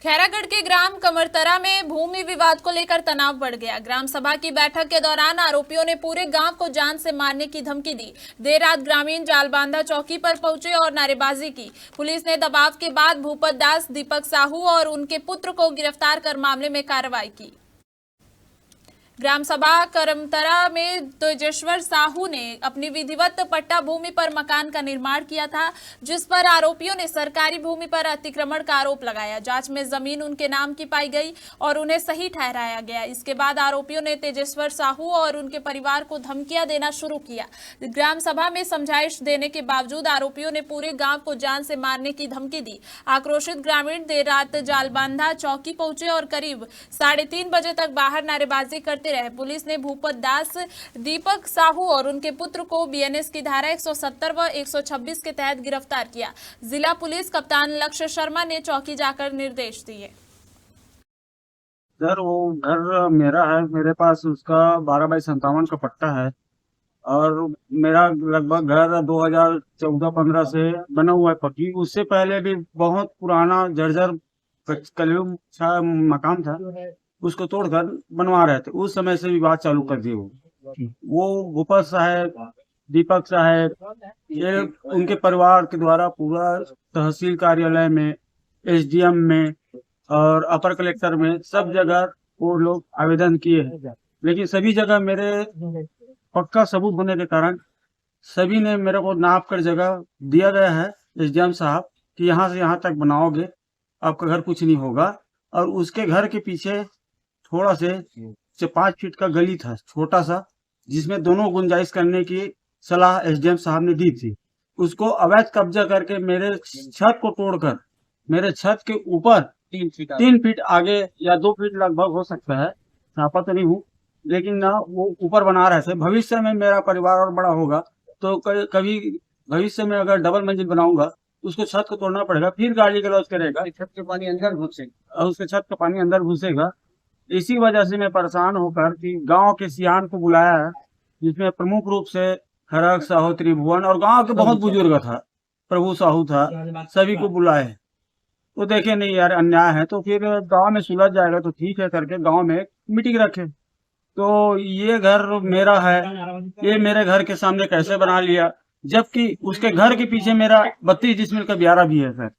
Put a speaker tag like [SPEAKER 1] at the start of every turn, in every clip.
[SPEAKER 1] खैरागढ़ के ग्राम कमरतरा में भूमि विवाद को लेकर तनाव बढ़ गया। ग्राम सभा की बैठक के दौरान आरोपियों ने पूरे गांव को जान से मारने की धमकी दी। देर रात ग्रामीण जालबांधा चौकी पर पहुंचे और नारेबाजी की। पुलिस ने दबाव के बाद भूपत दास, दीपक साहू और उनके पुत्र को गिरफ्तार कर मामले में कार्रवाई की। ग्राम सभा करमतरा में तेजेश्वर साहू ने अपनी विधिवत पट्टा भूमि पर मकान का निर्माण किया था, जिस पर आरोपियों ने सरकारी भूमि पर अतिक्रमण का आरोप लगाया। जांच में जमीन उनके नाम की पाई गई और उन्हें सही ठहराया गया। इसके बाद आरोपियों ने तेजेश्वर साहू और उनके परिवार को धमकियां देना शुरू किया। ग्राम सभा में समझाइश देने के बावजूद आरोपियों ने पूरे गांव को जान से मारने की धमकी दी। आक्रोशित ग्रामीण देर रात जालबांधा चौकी पहुंचे और करीब 3:30 बजे तक बाहर नारेबाजी करते रहे। पुलिस ने भूपत दास, दीपक साहू और उनके पुत्र को बीएनएस की धारा 170 व 126 के तहत गिरफ्तार किया। जिला पुलिस कप्तान लक्ष्य शर्मा ने चौकी जाकर निर्देश दिए।
[SPEAKER 2] सर, वो घर मेरा है। मेरे पास उसका 12/57 का पट्टा है और मेरा लगभग घर 2014-15 से बना हुआ है पक्की। उससे पहले भी बहुत पुराना जर्जर कलयुग सा मकान था, उसको तोड़कर बनवा रहे थे। उस समय से विवाद चालू कर दिए। वो भूपत साहब, दीपक साहब, ये उनके परिवार के द्वारा पूरा तहसील कार्यालय में, एसडीएम में और अपर कलेक्टर में सब जगह वो लोग आवेदन किए हैं, लेकिन सभी जगह मेरे पक्का सबूत होने के कारण सभी ने मेरे को नाप कर जगह दिया गया है एसडीएम साहब कि यहाँ से यहाँ तक बनाओगे, आपका घर कुछ नहीं होगा। और उसके घर के पीछे थोड़ा से 5 फीट का गली था छोटा सा, जिसमें दोनों गुंजाइश करने की सलाह एसडीएम साहब ने दी थी। उसको अवैध कब्जा करके मेरे छत को तोड़कर मेरे छत के ऊपर 3 फीट आगे या 2 फीट लगभग हो सकता है, नापा तो नहीं हूँ, लेकिन ना वो ऊपर बना रहे थे। भविष्य में मेरा परिवार और बड़ा होगा तो कभी भविष्य में अगर डबल मंजिल बनाऊंगा उसको छत को तोड़ना पड़ेगा, फिर गाड़ी गलौज करेगा, छत के पानी अंदर घुसेगा और उसके छत का पानी अंदर घुसेगा। इसी वजह से मैं परेशान होकर कि गांव के सियान को बुलाया है, जिसमें प्रमुख रूप से खरग साहू, त्रिभुवन और गांव के बहुत बुजुर्ग था, प्रभु साहू था, सभी को बुलाए। तो देखे नहीं यार अन्याय है, तो फिर गांव में सुलझ जाएगा तो ठीक है करके गांव में मीटिंग रखे। तो ये घर मेरा है, ये मेरे घर के सामने कैसे बना लिया, जबकि उसके घर के पीछे मेरा 32 डिसमिल का ब्यारा भी है सर।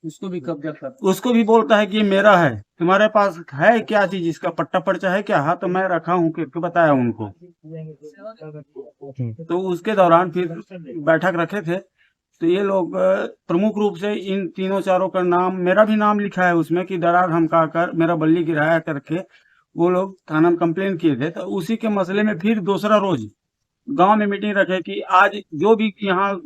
[SPEAKER 2] उसको भी कब्जा कर, उसको भी बोलता है कि मेरा है, तुम्हारे पास है क्या चीज, इसका पट्टा पर्चा है क्या? हाँ, तो मैं रखा हूँ करके बताया उनको। तो उसके दौरान फिर बैठक रखे थे, तो ये लोग प्रमुख रूप से इन तीनों चारों का नाम, मेरा भी नाम लिखा है उसमें कि डरा धमका कर मेरा बल्ली गिराया करके वो लोग थाना में कंप्लेन किए थे। तो उसी के मसले में फिर दूसरा रोज गांव में मीटिंग रखे कि आज जो भी यहाँ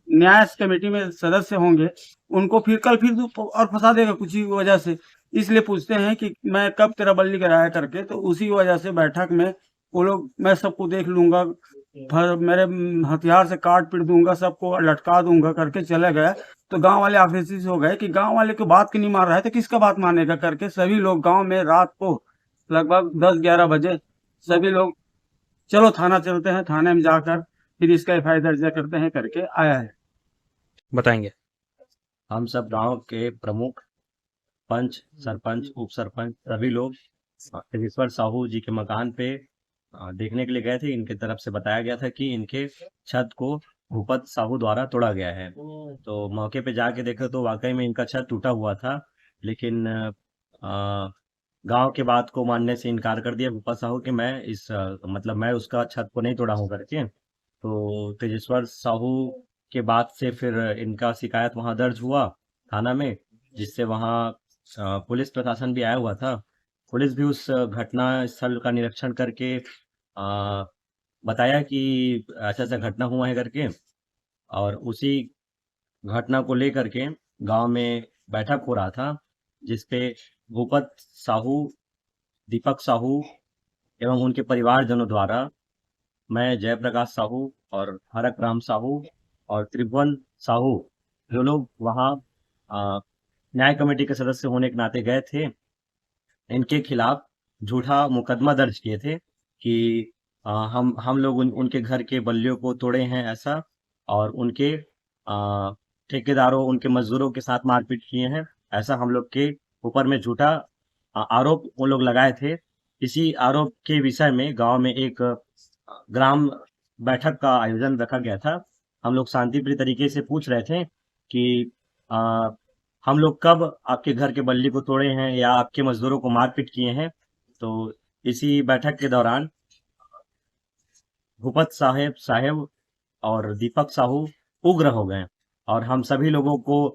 [SPEAKER 2] न्याय कमेटी में सदस्य होंगे उनको फिर कल फिर और फंसा देगा कुछ ही वजह से, इसलिए पूछते हैं कि मैं कब तेरा बल्ली कराया करके। तो उसी वजह से बैठक में वो लोग, मैं सबको देख लूंगा, मेरे हथियार से काट पीट दूंगा, सबको लटका दूंगा करके चले गए। तो गांव वाले आक्रोशित हो गए कि गांव वाले को बात की नहीं मान रहा है तो किसका बात मानेगा करके सभी लोग गांव में रात को लगभग 10-11 बजे सभी लोग चलो थाना चलते हैं, थाने में जाकर फिर इसका एफआईआर दर्ज करते हैं करके आया है।
[SPEAKER 3] बताएंगे।
[SPEAKER 4] हम सब गांव के प्रमुख, पंच, सरपंच, उप सरपंच सभी लोग तेजेश्वर साहू जी के मकान पे देखने के लिए गए थे। इनके तरफ से बताया गया था कि इनके छत को भूपत साहू द्वारा तोड़ा गया है। तो मौके पे जाके देखे तो वाकई में इनका छत टूटा हुआ था, लेकिन गांव के बात को मानने से इनकार कर दिया भूपत साहू कि मैं मतलब मैं उसका छत को नहीं तोड़ा हूँ करके। तो तेजेश्वर साहू के बाद से फिर इनका शिकायत वहां दर्ज हुआ थाना में, जिससे वहां पुलिस प्रशासन भी आया हुआ था। पुलिस भी उस घटना स्थल का निरीक्षण करके बताया कि ऐसा ऐसा घटना हुआ है करके, और उसी घटना को लेकर के गांव में बैठक हो रहा था, जिसपे भूपत साहू, दीपक साहू एवं उनके परिवारजनों द्वारा मैं, जयप्रकाश साहू और हरक राम साहू और त्रिभुवन साहू, जो लोग वहाँ न्याय कमेटी के सदस्य होने के नाते गए थे, इनके खिलाफ झूठा मुकदमा दर्ज किए थे कि हम लोग उनके घर के बल्लियों को तोड़े हैं ऐसा, और उनके ठेकेदारों, उनके मजदूरों के साथ मारपीट किए हैं ऐसा हम लोग के ऊपर में झूठा आरोप वो लोग लगाए थे। इसी आरोप के विषय में गांव में एक ग्राम बैठक का आयोजन रखा गया था। हम लोग शांतिप्रिय तरीके से पूछ रहे थे कि आ, हम लोग कब आपके घर के बल्ली को तोड़े हैं या आपके मजदूरों को मारपीट किए हैं। तो इसी बैठक के दौरान भूपत साहेब और दीपक साहू उग्र हो गए और हम सभी लोगों को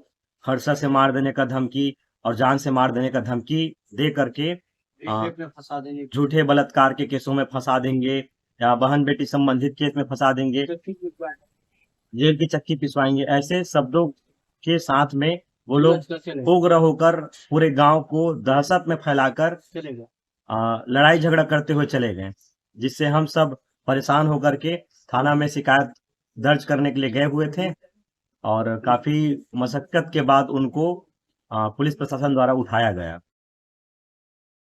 [SPEAKER 4] हर्षा से मार देने का धमकी और जान से मार देने का धमकी दे करके
[SPEAKER 2] फंसा देंगे,
[SPEAKER 4] झूठे बलात्कार के केसों में फंसा देंगे या बहन बेटी संबंधित केस में फंसा देंगे, जेल की चक्की पिसवाएंगे, ऐसे शब्दों के साथ में वो लोग उग्र होकर पूरे गांव को दहशत में फैलाकर लड़ाई झगड़ा करते हुए चले गए, जिससे हम सब परेशान होकर के थाना में शिकायत दर्ज करने के लिए गए हुए थे और काफी मशक्कत के बाद उनको पुलिस प्रशासन द्वारा उठाया गया।